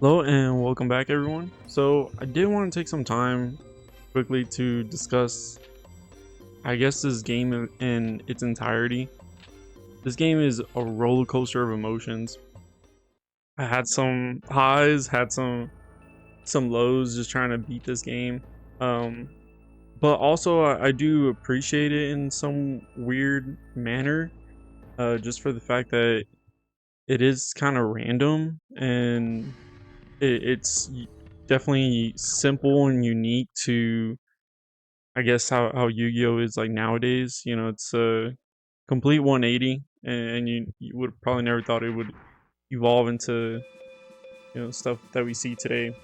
Hello and welcome back, everyone. So I did want to take some time quickly to discuss, I guess, this game in its entirety. This game is a roller coaster of emotions. I had some highs, had some lows just trying to beat this game. Um, but also I do appreciate it in some weird manner, just for the fact that it is kind of random and it's definitely simple and unique to, I guess, how Yu-Gi-Oh is like nowadays. It's a complete 180, and you would probably never thought it would evolve into stuff that we see today.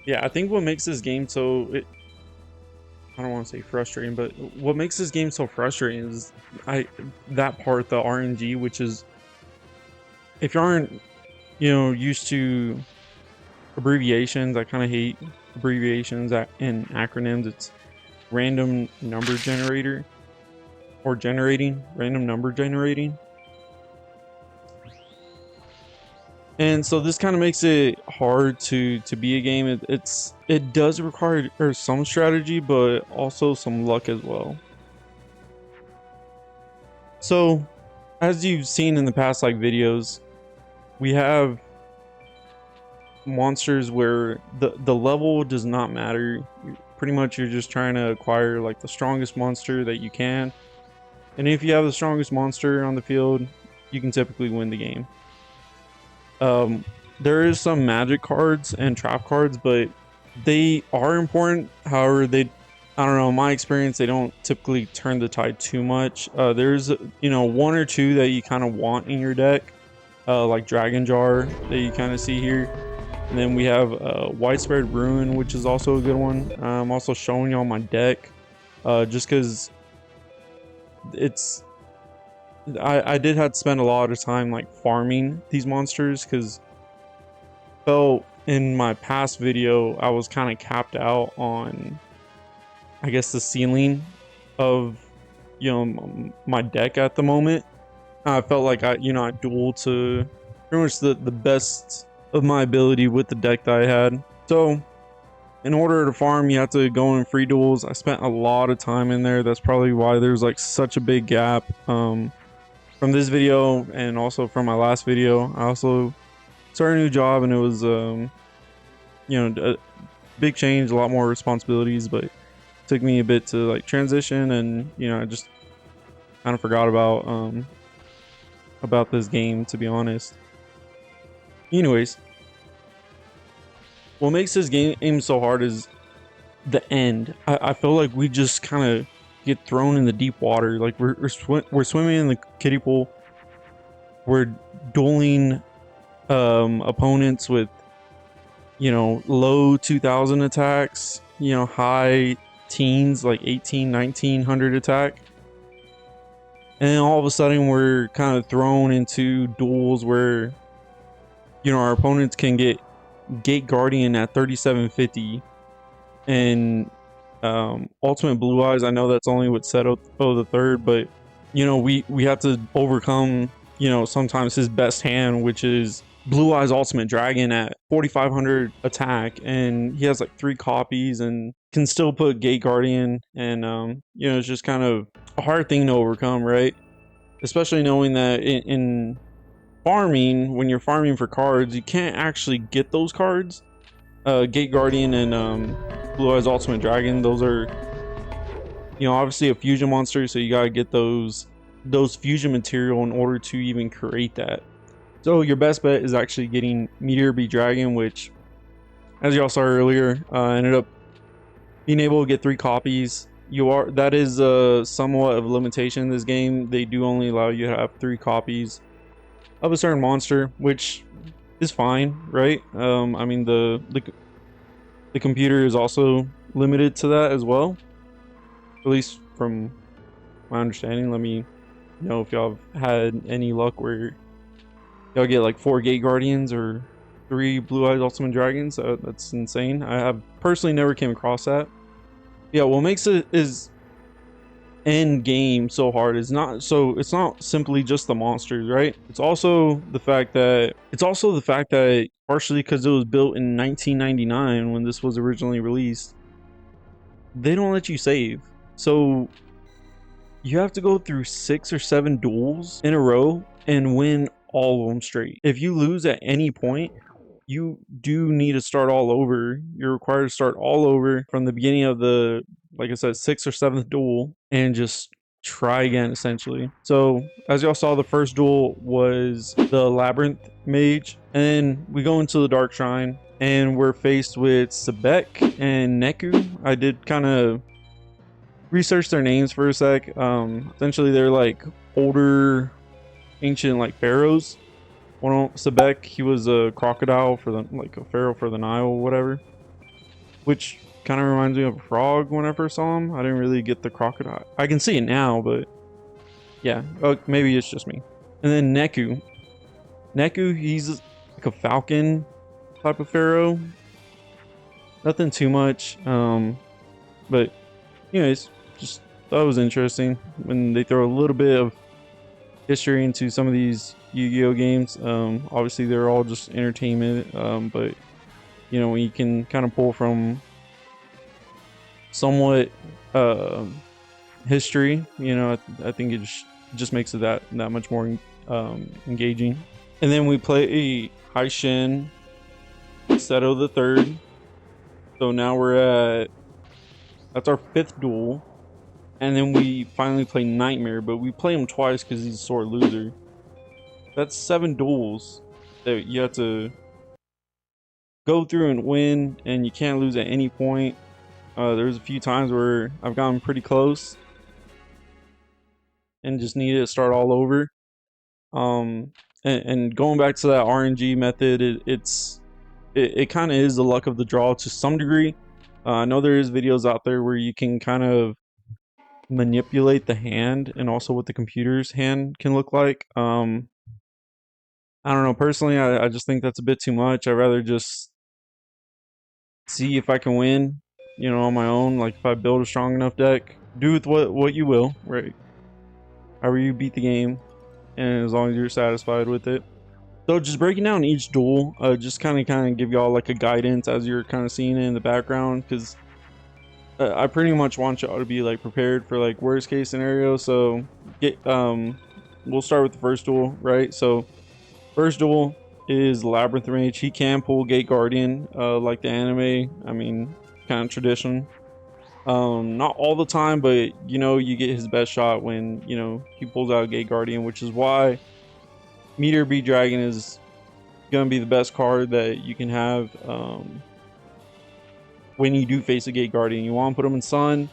Yeah, I think what makes this game I don't want to say frustrating, but what makes this game so frustrating is I that part, the RNG, which is, if you aren't used to abbreviations, I kind of hate abbreviations and acronyms. It's random number generator, or generating random number generating. And so this kind of makes it hard to be a game. It does require some strategy, but also some luck as well. So as you've seen in the past like videos, we have monsters where the level does not matter. Pretty much you're just trying to acquire like the strongest monster that you can. And if you have the strongest monster on the field, you can typically win the game. Um, there is some magic cards and trap cards, but they are important. However, I don't know, in my experience, they don't typically turn the tide too much. There's, one or two that you kind of want in your deck, like Dragon Jar that you kind of see here. And then we have Widespread Ruin, which is also a good one. I'm also showing you on my deck, just because it's I did have to spend a lot of time like farming these monsters, because felt in my past video I was kind of capped out on, I guess, the ceiling of my deck at the moment. I felt like I dueled to pretty much the best of my ability with the deck that I had. So in order to farm, you have to go in free duels. I spent a lot of time in there. That's probably why there's like such a big gap. From this video and also from my last video, I also started a new job, and it was a big change, a lot more responsibilities, but it took me a bit to like transition, and I just kind of forgot about this game, to be honest. Anyways, what makes this game so hard is the end. I feel like we just kind of get thrown in the deep water. Like we're swimming in the kiddie pool. We're dueling opponents with low 2000 attacks, high teens, like 18, 1900 attack. And then all of a sudden we're kind of thrown into duels where our opponents can get Gate Guardian at 3750, and Ultimate Blue Eyes. I know that's only with Seto the third, but we have to overcome sometimes his best hand, which is Blue Eyes Ultimate Dragon at 4500 attack, and he has like 3 copies and can still put Gate Guardian, and it's just kind of a hard thing to overcome, right? Especially knowing that in farming, when you're farming for cards, you can't actually get those cards. Gate Guardian and Blue Eyes Ultimate Dragon, those are obviously a fusion monster, so you gotta get those fusion material in order to even create that. So your best bet is actually getting Meteor B Dragon, which, as y'all saw earlier, ended up being able to get 3 copies. That is somewhat of a limitation in this game. They do only allow you to have 3 copies of a certain monster, which is fine, right? I mean, the computer is also limited to that as well, at least from my understanding. Let me know if y'all have had any luck where y'all get like 4 Gate Guardians or 3 Blue Eyes Ultimate Dragons. That's insane. I have personally never came across that. Yeah, what makes it is end game so hard is not it's not simply just the monsters, right? It's also the fact that partially because it was built in 1999 when this was originally released, they don't let you save. So you have to go through 6 or 7 duels in a row and win all of them straight. If you lose at any point, you do need to start all over. You're required to start all over from the beginning of the, like I said, 6th or 7th duel and just try again, essentially. So as y'all saw, the first duel was the Labyrinth Mage, and then we go into the Dark Shrine and we're faced with Sebek and Neku. I did kind of research their names for a sec. Essentially they're like older ancient like pharaohs. Well, Sebek, he was a crocodile for the, like a pharaoh for the Nile or whatever, which kind of reminds me of a frog when I first saw him. I didn't really get the crocodile. I can see it now, but yeah, maybe it's just me. And then Neku, he's like a falcon type of pharaoh. Nothing too much, but anyways, just thought it was interesting when they throw a little bit of history into some of these Yu-Gi-Oh games. Obviously they're all just entertainment, but you know, when you can kind of pull from somewhat history, you know, I think it just makes it that much more engaging. And then we play Haishin Seto the Third. So now that's our 5th duel. And then we finally play Nightmare, but we play him twice because he's a sore loser. That's 7 duels that you have to go through and win, and you can't lose at any point. There's a few times where I've gotten pretty close and just needed to start all over. And going back to that RNG method, it kind of is the luck of the draw to some degree. I know there is videos out there where you can kind of manipulate the hand and also what the computer's hand can look like. I don't know, personally I just think that's a bit too much. I'd rather just see if I can win, you know, on my own. Like if I build a strong enough deck, do with what you will, right? However you beat the game, and as long as you're satisfied with it. So just breaking down each duel, just kind of give y'all like a guidance as you're kind of seeing it in the background, because I pretty much want y'all to be like prepared for like worst case scenario. So we'll start with the first duel, right? So first duel is Labyrinth Mage. He can pull Gate Guardian, like the anime. I mean, kind of tradition. Not all the time, but you know, you get his best shot when, you know, he pulls out Gate Guardian, which is why Meteor Beat Dragon is gonna be the best card that you can have when you do face a Gate Guardian. You want to put him in Sun.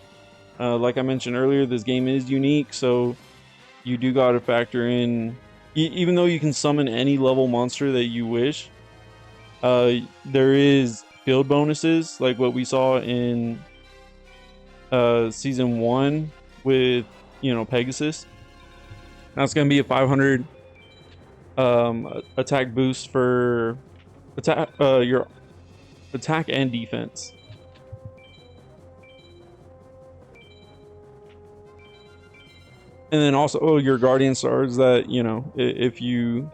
Like I mentioned earlier, this game is unique, so you do got to factor in, even though you can summon any level monster that you wish, there is field bonuses like what we saw in season 1 with, you know, Pegasus. That's going to be a 500 attack boost for your attack and defense. And then also your Guardian Stars that, you know, if you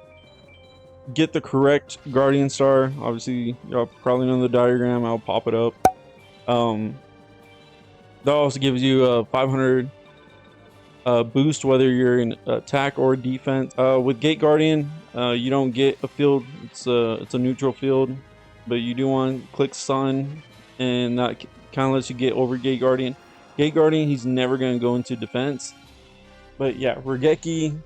get the correct Guardian Star, obviously you'll probably know the diagram, I'll pop it up. That also gives you a 500 boost whether you're in attack or defense. With Gate Guardian, you don't get a field, it's a neutral field, but you do want to click Sun, and that kind of lets you get over Gate Guardian. Gate Guardian, he's never going to go into defense. But yeah, Regeki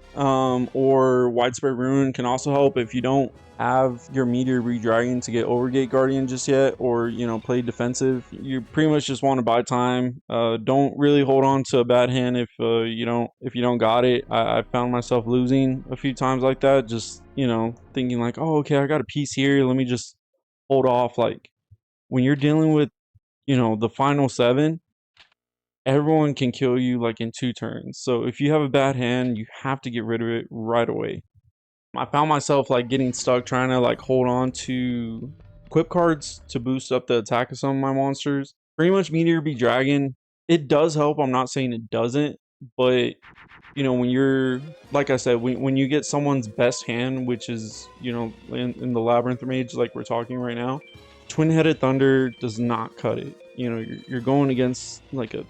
or Widespread Ruin can also help if you don't have your Meteor Beat Dragon to get over Gate Guardian just yet, or, you know, play defensive. You pretty much just want to buy time. Don't really hold on to a bad hand if you don't got it. I found myself losing a few times like that, just, you know, thinking like, oh, okay, I got a piece here, let me just hold off. Like when you're dealing with, you know, the final 7, everyone can kill you like in 2 turns. So if you have a bad hand, you have to get rid of it right away. I found myself like getting stuck trying to like hold on to equip cards to boost up the attack of some of my monsters. Pretty much Meteor Beat Dragon, it does help. I'm not saying it doesn't, but you know, when you're, like I said, when you get someone's best hand, which is, you know, in the Labyrinth Mage, like we're talking right now, Twin-Headed Thunder does not cut it. You know, you're going against like a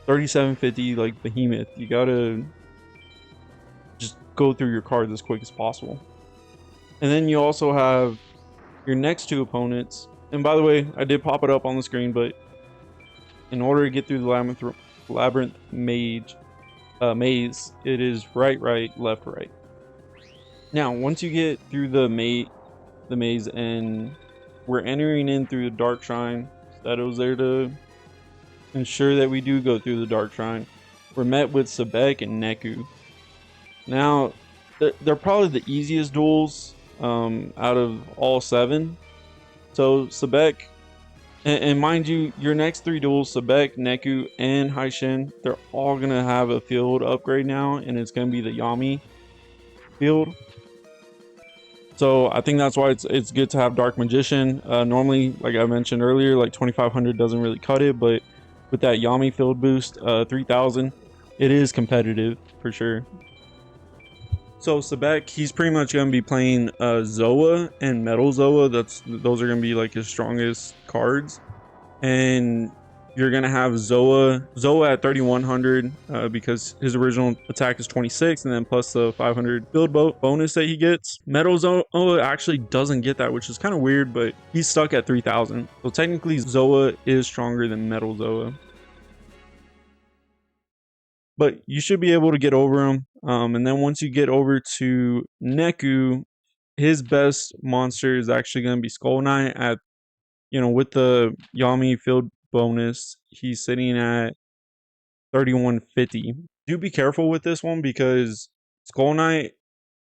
3750 like behemoth. You gotta just go through your cards as quick as possible. And then you also have your next two opponents. And by the way, I did pop it up on the screen, but in order to get through the Labyrinth Mage maze, it is right, right, left, right. Now, once you get through the maze, and we're entering in through the Dark Shrine, Seto's there to ensure that we do go through the Dark Shrine. We're met with Sebek and Neku. Now, they're probably the easiest duels out of all 7. So Sebek, and mind you, your next 3 duels, Sebek, Neku, and Haishin, they're all gonna have a field upgrade now, and it's gonna be the Yami field. So I think that's why it's good to have Dark Magician. Normally, like I mentioned earlier, like 2500 doesn't really cut it, but with that Yami field boost, 3000, it is competitive for sure. So Sebek, he's pretty much gonna be playing Zoa and Metal Zoa. Those are gonna be like his strongest cards, and you're gonna have Zoa at 3100 because his original attack is 26, and then plus the 500 build bonus that he gets. Metal Zoa actually doesn't get that, which is kind of weird, but he's stuck at 3000. So technically, Zoa is stronger than Metal Zoa. But you should be able to get over him. And then once you get over to Neku, his best monster is actually going to be Skull Knight at, you know, with the Yami field bonus, he's sitting at 3150. Do be careful with this one because Skull Knight,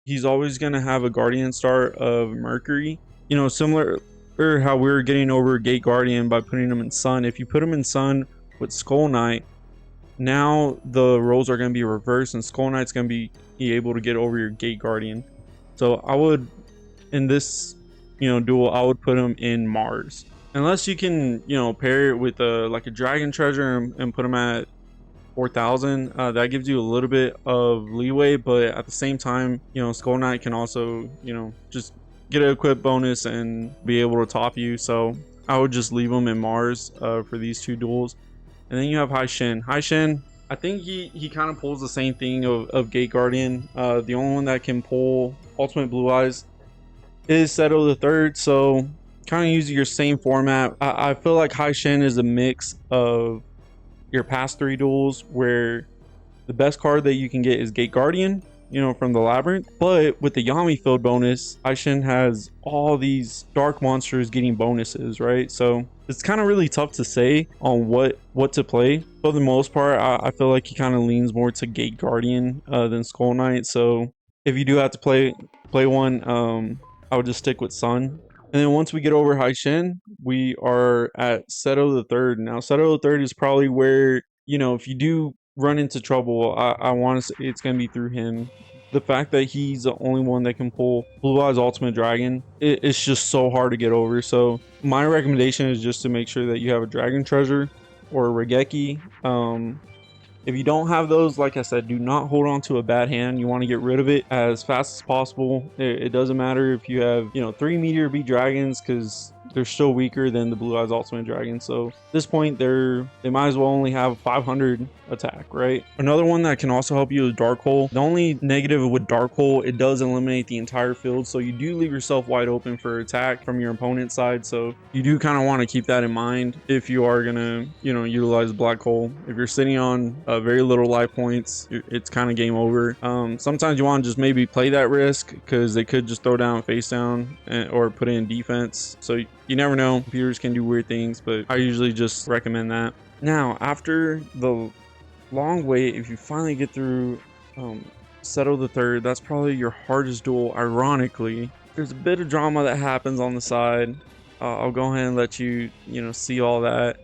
he's always going to have a Guardian Star of Mercury. You know, similar or how we were getting over Gate Guardian by putting him in Sun. If you put him in Sun with Skull Knight, now the roles are going to be reversed, and Skull Knight's going to be able to get over your Gate Guardian. So I would, in this, you know, duel, I would put him in Mars. Unless you can, you know, pair it with like a Dragon Treasure and put him at 4000. That gives you a little bit of leeway, but at the same time, you know, Skull Knight can also, you know, just get an equip bonus and be able to top you. So I would just leave him in Mars for these 2 duels. And then you have Haishin. Haishin, I think he kind of pulls the same thing of Gate Guardian. The only one that can pull Ultimate Blue Eyes is Seto the Third. So kind of using your same format. I feel like Haishin is a mix of your past 3 duels where the best card that you can get is Gate Guardian, you know, from the Labyrinth. But with the Yami field bonus, Haishin has all these dark monsters getting bonuses, right? So it's kind of really tough to say on what to play. For the most part, I feel like he kind of leans more to Gate Guardian than Skull Knight. So if you do have to play one, I would just stick with Sun. And then once we get over Haishin, we are at Seto the Third. Now Seto the Third is probably where, you know, if you do run into trouble, I want to say it's going to be through him. The fact that he's the only one that can pull Blue Eyes Ultimate Dragon, it's just so hard to get over. So my recommendation is just to make sure that you have a Dragon Treasure or a Regeki. If you don't have those, like I said, do not hold on to a bad hand. You want to get rid of it as fast as possible. It doesn't matter if you have, you know, 3 Meteor Beat Dragons, because they're still weaker than the Blue Eyes Ultimate Dragon. So at this point, they might as well only have 500 attack, right? Another one that can also help you is Dark Hole. The only negative with Dark Hole, it does eliminate the entire field, so you do leave yourself wide open for attack from your opponent's side. So you do kind of want to keep that in mind if you are gonna, you know, utilize Black Hole. If you're sitting on very little life points, it's kind of game over. Sometimes you want to just maybe play that risk because they could just throw down face down or put in defense. So you never know. Computers can do weird things, but I usually just recommend that. Now, after the long wait, if you finally get through Seto the Third, that's probably your hardest duel. Ironically, there's a bit of drama that happens on the side. I'll go ahead and let you, you know, see all that.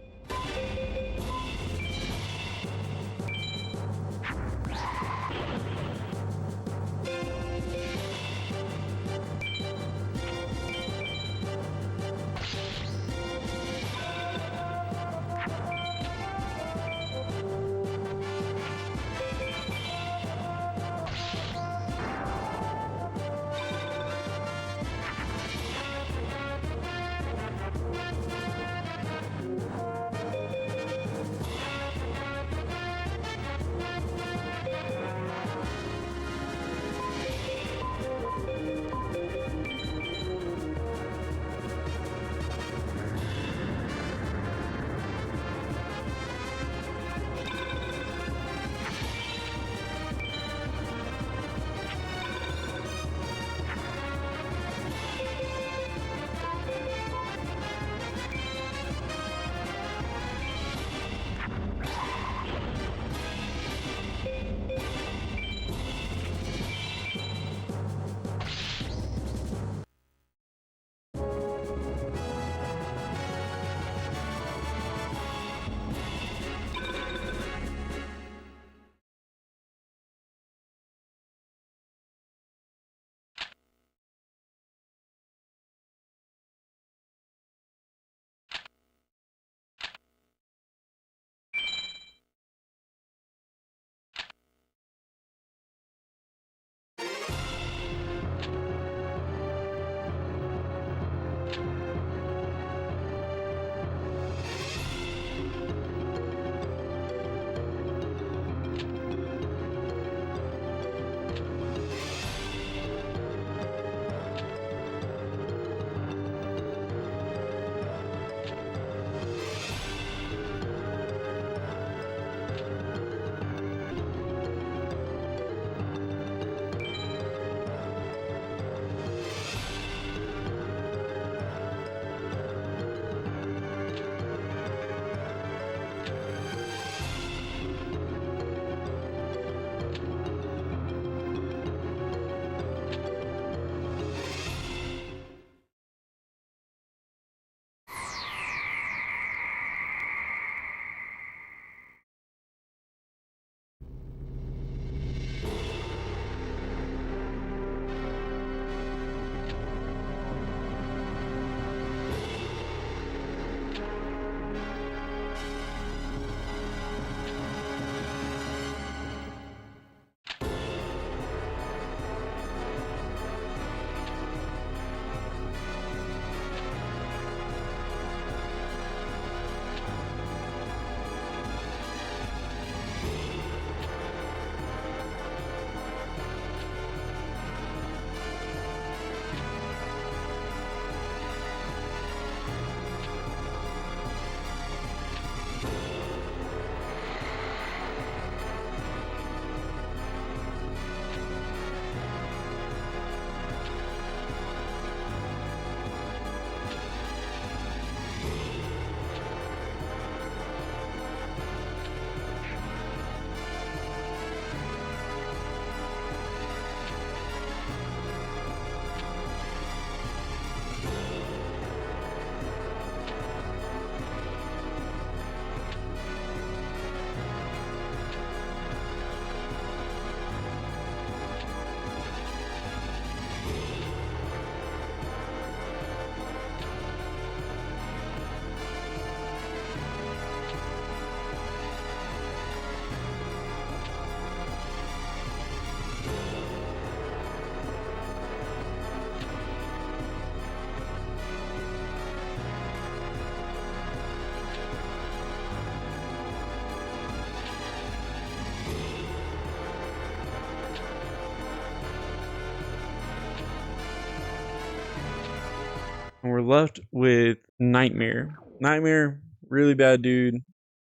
and we're left with Nightmare. Nightmare, really bad dude,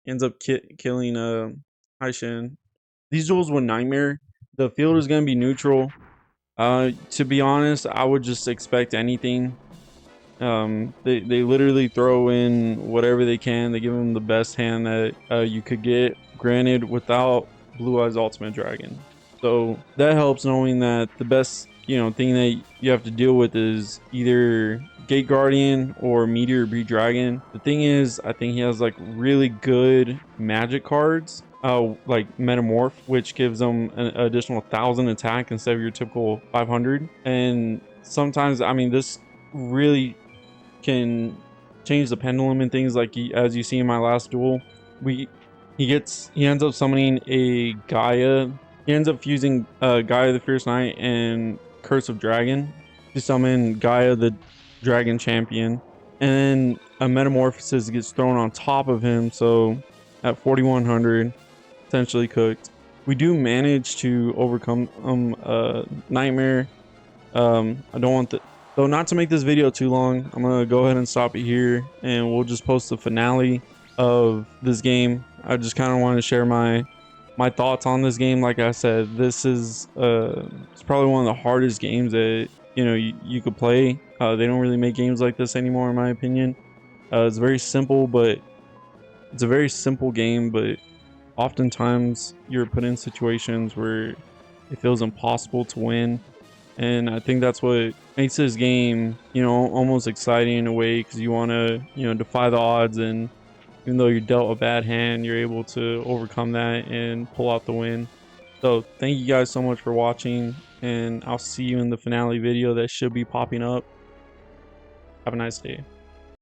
ends up killing Haishin. These duels with Nightmare, the field is gonna be neutral. To be honest, I would just expect anything. They literally throw in whatever they can. They give him the best hand that you could get, granted without Blue Eyes Ultimate Dragon. So that helps knowing that the best thing that you have to deal with is either Gate Guardian or Meteor Breed Dragon. The thing is, I think he has like really good magic cards, like Metamorph, which gives them an additional 1,000 attack instead of your typical 500. And sometimes, I mean, this really can change the pendulum and things, like as you see in my last duel. He ends up summoning a Gaia. He ends up fusing Gaia the Fierce Knight and Curse of Dragon to summon Gaia the Dragon Champion, and then a Metamorphosis gets thrown on top of him, so at 4100, essentially cooked. We do manage to overcome Nightmare. I don't want the So not to make this video too long, I'm gonna go ahead and stop it here, and we'll just post the finale of this game. I just kind of want to share my thoughts on this game. Like I said, this is it's probably one of the hardest games that you could play. They don't really make games like this anymore, in my opinion. It's very simple, but it's a very simple game, but oftentimes you're put in situations where it feels impossible to win. And I think that's what makes this game, almost exciting in a way, because you want to, defy the odds. And even though you're dealt a bad hand, you're able to overcome that and pull out the win. So thank you guys so much for watching, and I'll see you in the finale video that should be popping up. Have a nice day.